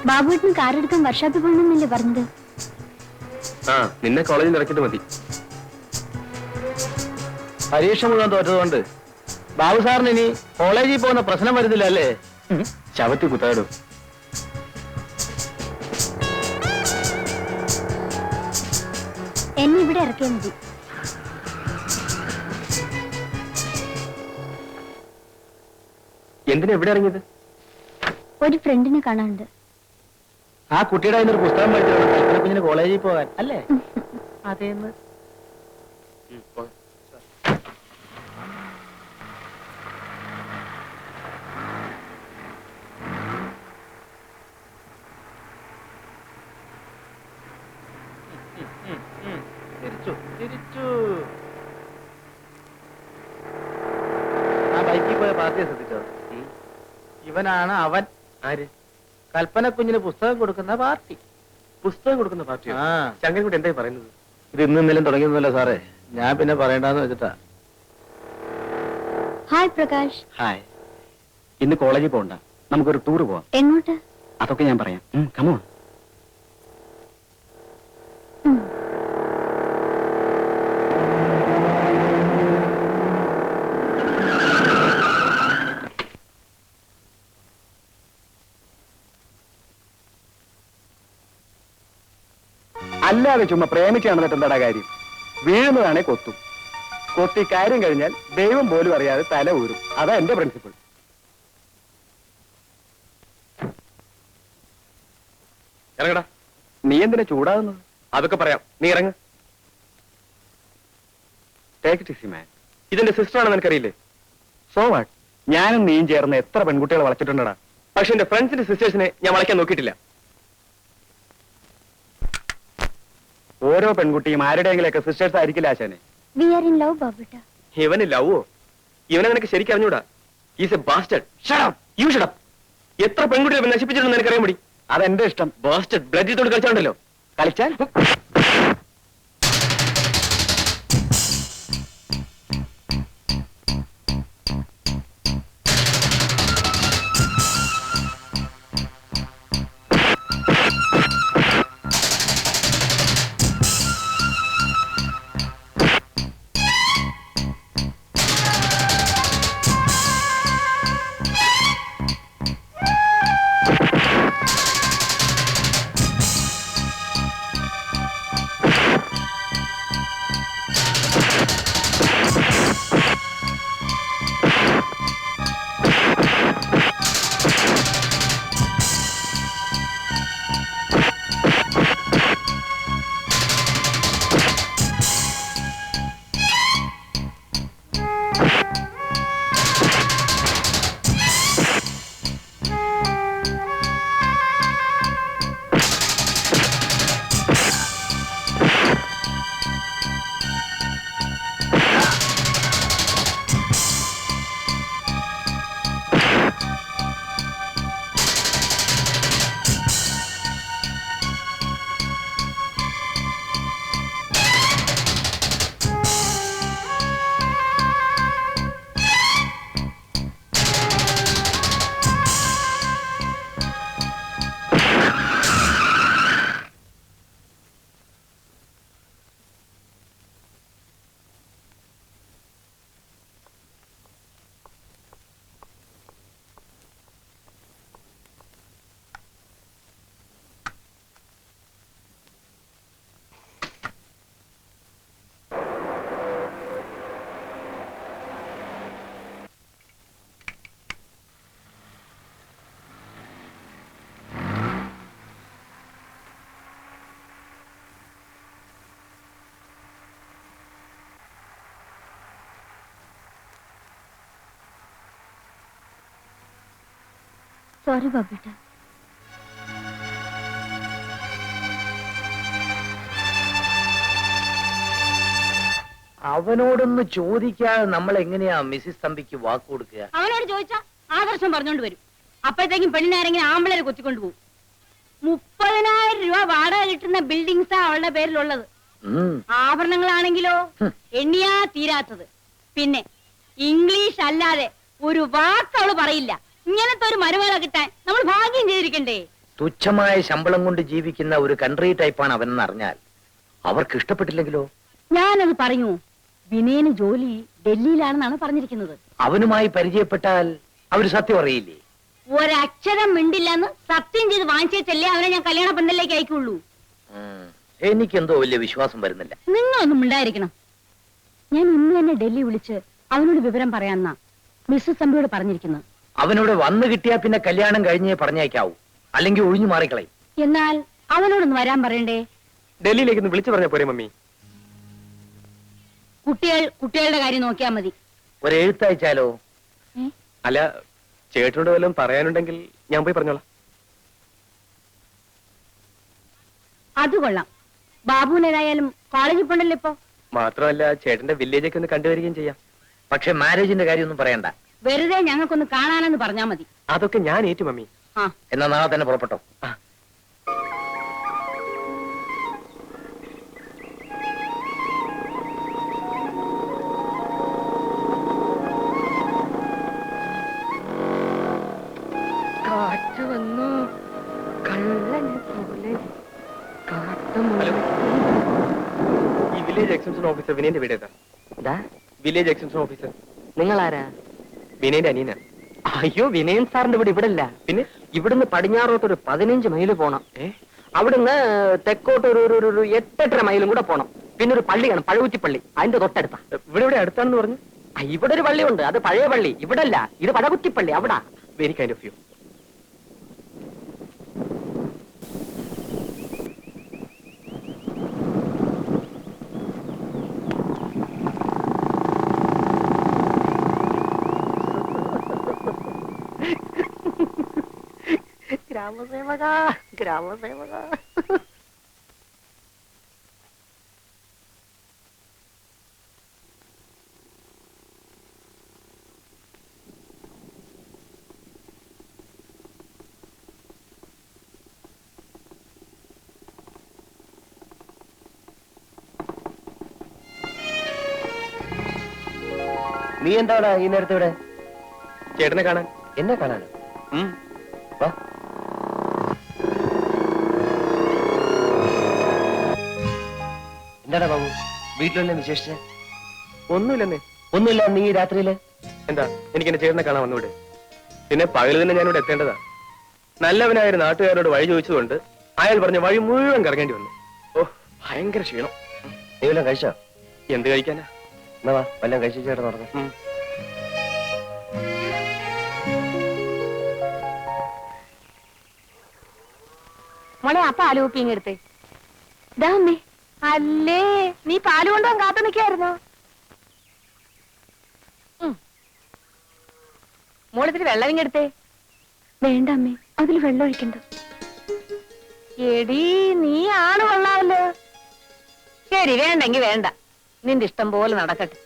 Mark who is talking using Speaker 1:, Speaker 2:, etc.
Speaker 1: ബാബുവേട്ടന് car എടുക്കാൻ വർഷാപ്പിൽ പോകണമെന്നല്ലേ പറഞ്ഞത്?
Speaker 2: ആ, നിന്നെ കോളേജിൽ ഇറക്കിട്ട് മതി.
Speaker 3: പരീക്ഷ മുഴുവൻ തോറ്റതുകൊണ്ട് ബാബു സാറിന് ഇനി കോളേജിൽ പോകുന്ന പ്രശ്നം വരുന്നില്ല അല്ലേ?
Speaker 2: ശവത്തി കുത്താടും.
Speaker 1: എന്നെ ഇവിടെ ഇറക്കിയാൽ മതി.
Speaker 2: എന്തിനാ എവിടെ ഇറങ്ങിയത്?
Speaker 1: ഒരു ഫ്രണ്ടിനെ കാണാനുണ്ട്.
Speaker 3: ആ കുട്ടിയുടെ അതിനൊരു പുസ്തകം പഠിച്ചിട്ടുണ്ട് കുഞ്ഞിന് കോളേജിൽ പോകാൻ അല്ലേ? അതേന്ന്. ആ ബൈക്കിൽ പോയ പാർട്ടിയെ ശ്രദ്ധിച്ചോ? ഇവനാണ് അവൻ.
Speaker 2: ആര്?
Speaker 3: കൽപ്പന കുഞ്ഞിന് പുസ്തകം കൊടുക്കുന്ന പാർട്ടി.
Speaker 2: പുസ്തകം കൊടുക്കുന്ന പാർട്ടിയോ?
Speaker 3: ആ,
Speaker 2: ശങ്കരൻകുട്ടി എന്തായി പറയുന്നത്?
Speaker 3: ഇത് ഇന്നും ഇന്നലും തുടങ്ങിയൊന്നുമല്ല സാറേ, ഞാൻ പിന്നെ പറയണ്ടെന്ന് വെച്ചിട്ടാ.
Speaker 1: ഹായ് പ്രകാശ്.
Speaker 2: ഹായ്. ഇന്ന് കോളേജിൽ പോകണ്ട, നമുക്കൊരു ടൂർ പോവാം.
Speaker 1: എങ്ങോട്ട്?
Speaker 2: അതൊക്കെ ഞാൻ പറയാം. കമോൺ. അല്ലാതെ ചുമ്മാ പ്രേമിച്ചാണെന്നിട്ട് എന്താടാ കാര്യം? വീഴുന്നതാണേ കൊത്തും. കൊത്തി കാര്യം കഴിഞ്ഞാൽ ദൈവം പോലും അറിയാതെ തല ഊരും. അതാ എന്റെ പ്രിൻസിപ്പിൾ. ഇറങ്ങടാ. നീ എന്തിനാ ചൂടാകുന്നത്? അതൊക്കെ പറയാം, നീ ഇറങ്ങ. Take it easy man. ഇതെന്റെ സിസ്റ്റർ ആണെന്ന് എനിക്കറിയില്ലേ? So what? ഞാനും നീയും ചേർന്ന് എത്ര പെൺകുട്ടികളെ വളച്ചിട്ടുണ്ടടാ. പക്ഷെ എന്റെ ഫ്രണ്ട്സിന്റെ സിസ്റ്റേഴ്സിനെ ഞാൻ വളയ്ക്കാൻ നോക്കിയിട്ടില്ല. ഓരോ പെൺകുട്ടിയും ആരുടെയെങ്കിലൊക്കെ സിസ്റ്റേഴ്സ് ആയിരിക്കില്ല ആശാനെ.
Speaker 1: We are in love, ബാബുട്ടാ.
Speaker 2: ഇവന് ലവോ? ഇവനെ നിനക്ക് ശരിക്കും അറിഞ്ഞൂടാ. Is A bastard. Shut up. You shut up. എത്ര പെൺകുട്ടികളെ നശിപ്പിച്ചിട്ടുണ്ടെന്ന് എനിക്കറിയാൻ മതി. അതെന്റെ ഇഷ്ടം. ബാസ്റ്റഡ്. ബ്ലഡ് തൊട്ട് കളിച്ചാണ്ടല്ലോ. കളിച്ചാൽ
Speaker 1: സോറി ബാബുട്ടാ.
Speaker 3: അവനോടൊന്ന് ചോദിക്കാതെ നമ്മൾ എങ്ങനെയാ മിസ്സിസ് തമ്പിക്ക് വാക്ക് കൊടുക്കുക?
Speaker 4: അവനോട് ചോദിച്ചാ ആദർശം പറഞ്ഞോണ്ട് വരും. അപ്പോഴത്തേക്കും പെണ്ണിനാരെങ്കിലും ആമ്പിളരെ കൊത്തിക്കൊണ്ടു പോകും. 30,000 രൂപ വാടക കിട്ടുന്ന ബിൽഡിങ്സാ അവളുടെ പേരിലുള്ളത്. ആഭരണങ്ങളാണെങ്കിലോ എണ്ണിയാ തീരാത്തത്. പിന്നെ ഇംഗ്ലീഷ് അല്ലാതെ ഒരു വാക്ക് അവള് പറയില്ല. ഇങ്ങനത്തെ ഒരു മരുമകളെ കിട്ടാൻ നമ്മൾ ഭാഗ്യം ചെയ്തിരിക്കണ്ടേ?
Speaker 3: തുച്ഛമായ ശമ്പളം കൊണ്ട് ജീവിക്കുന്ന ഒരു കൺട്രി ടൈപ്പാണ് അവനെന്ന് അറിഞ്ഞാൽ അവർക്ക് ഇഷ്ടപ്പെട്ടില്ലെങ്കിലോ?
Speaker 4: ഞാനത് പറഞ്ഞു. വിനയന് ജോലി ഡൽഹിയിലാണെന്നാണ് പറഞ്ഞിരിക്കുന്നത്.
Speaker 3: അവനുമായി പരിചയപ്പെട്ടാൽ അവര് സത്യം അറിയില്ലേ?
Speaker 4: ഒരക്ഷരം മിണ്ടില്ലെന്ന് സത്യം ചെയ്ത് വാങ്ങിച്ചേച്ചല്ലേ അവനെ ഞാൻ കല്യാണ പന്തലിലേക്ക് അയക്കുള്ളൂ.
Speaker 3: എനിക്കെന്തോ വലിയ വിശ്വാസം വരുന്നില്ല.
Speaker 4: നിങ്ങളൊന്നും മിണ്ടായിരിക്കണം. ഞാൻ ഇന്ന് തന്നെ ഡൽഹി വിളിച്ച് അവനോട് വിവരം പറയാന്നാ മിസ്സസ് തമ്പിയോട് പറഞ്ഞിരിക്കുന്നത്.
Speaker 3: അവനോട് വന്നു കിട്ടിയാ പിന്നെ കല്യാണം കഴിഞ്ഞേ പറഞ്ഞേക്കാവൂ, അല്ലെങ്കിൽ ഒഴിഞ്ഞു മാറിക്കളയും.
Speaker 4: എന്നാൽ അവനോടൊന്ന് വരാൻ പറയണ്ടേ?
Speaker 2: ഡൽഹിയിലേക്ക് ഒന്ന് വിളിച്ചു പറഞ്ഞ പോരെ മമ്മി?
Speaker 4: കുട്ടികളുടെ കാര്യം നോക്കിയാ മതി.
Speaker 3: ഒരു എഴുത്തയച്ചാലോ?
Speaker 2: അല്ല, ചേട്ടനോട് വല്ലതും പറയാനുണ്ടെങ്കിൽ ഞാൻ പോയി പറഞ്ഞോളാം.
Speaker 4: അത് കൊള്ളാം. ബാബുവിനേതായാലും കോളേജിൽ പോണ്ടല്ലോ ഇപ്പൊ.
Speaker 2: മാത്രമല്ല ചേട്ടന്റെ വില്ലേജൊക്കെ ഒന്ന് കണ്ടുവരികയും ചെയ്യാം.
Speaker 3: പക്ഷെ മാരേജിന്റെ കാര്യമൊന്നും പറയണ്ട.
Speaker 4: വെറുതെ ഞങ്ങൾക്കൊന്ന് കാണാനെന്ന് പറഞ്ഞാ മതി.
Speaker 2: അതൊക്കെ ഞാൻ ഏറ്റു മമ്മി.
Speaker 4: ആ,
Speaker 3: എന്നാ നാളെ തന്നെ പുറപ്പെട്ടോ.
Speaker 2: കാറ്റ് വന്നു കള്ളനെ പോലെ ഈ വില്ലേജ് എക്സ്റ്റൻഷൻ ഓഫീസർ വിനയന്റെ വീട് ഏതാ? വില്ലേജ് എക്സ്റ്റൻഷൻ ഓഫീസർ
Speaker 5: നിങ്ങളാരാ?
Speaker 2: വിനയന്റെ അനിയനാ.
Speaker 5: അയ്യോ, വിനയൻ സാറിന്റെ വീട് ഇവിടെ ഇല്ല.
Speaker 2: പിന്നെ
Speaker 5: ഇവിടുന്ന് പടിഞ്ഞാറോട്ട് ഒരു 15 മൈല് പോണം. അവിടുന്ന് തെക്കോട്ട് ഒരു 8-8.5 മൈലും കൂടെ പോണം. പിന്നെ ഒരു പള്ളിയാണ്, പഴകുറ്റിപ്പള്ളി, അതിന്റെ തൊട്ടടുത്താ.
Speaker 2: ഇവിടെ അടുത്താണെന്ന് പറഞ്ഞു.
Speaker 5: ഇവിടെ ഒരു പള്ളിയുണ്ട്, അത് പഴയ പള്ളി. ഇവിടെ അല്ല, ഇത് പഴകുറ്റിപ്പള്ളി, അവിടാ.
Speaker 2: Very kind of you.
Speaker 5: ഗ്രാമസേവക, ഗ്രാമസേവക.
Speaker 3: നീ എന്താണ് ഈ നേരത്തെ ഇവിടെ?
Speaker 2: ചേട്ടനെ കാണാൻ.
Speaker 3: എന്നെ കാണാൻ? വാ. എന്താടാ ബാബു, വീട്ടിലെല്ലാം വിശേഷിച്ച്?
Speaker 2: ഒന്നുമില്ലെന്നേ.
Speaker 3: ഒന്നുമില്ല. നീ രാത്രിയില്
Speaker 2: എന്താ എനിക്ക് എന്റെ ചേട്ടനെ കാണാൻ വന്നൂടെ? പിന്നെ പകല് തന്നെ ഞാനിവിടെ എത്തേണ്ടതാ. നല്ലവനായ ഒരു നാട്ടുകാരോട് വഴി ചോദിച്ചതുകൊണ്ട് അയാൾ പറഞ്ഞ വഴി മുഴുവൻ കറങ്ങേണ്ടി വന്നു. ഓ, ഭയങ്കര ക്ഷീണം.
Speaker 3: നീ വല്ലതും കഴിച്ചോ?
Speaker 2: എന്ത് കഴിക്കാനാ?
Speaker 3: എന്നാ വാ, വല്ലതും കഴിച്ചു ചേട്ടൻ നടന്നു.
Speaker 4: മോളെ, ആ പാല് കുപ്പി ഇങ്ങെടുത്തേ. ഇതാ അമ്മേ. അല്ലേ, നീ പാല് കൊണ്ടുപോകാൻ കാത്തു നിൽക്കായിരുന്നോ? മോളിത്തിരി വെള്ളം ഇങ്ങെടുത്തേ.
Speaker 1: വേണ്ട അമ്മേ, അതിൽ വെള്ളം ഒഴിക്കണ്ട.
Speaker 4: എടീ, നീ ആണ് കൊള്ളാമല്ലോ. ശരി, വേണ്ടെങ്കി വേണ്ട. നിന്റെ ഇഷ്ടം പോലെ നടക്കട്ടെ.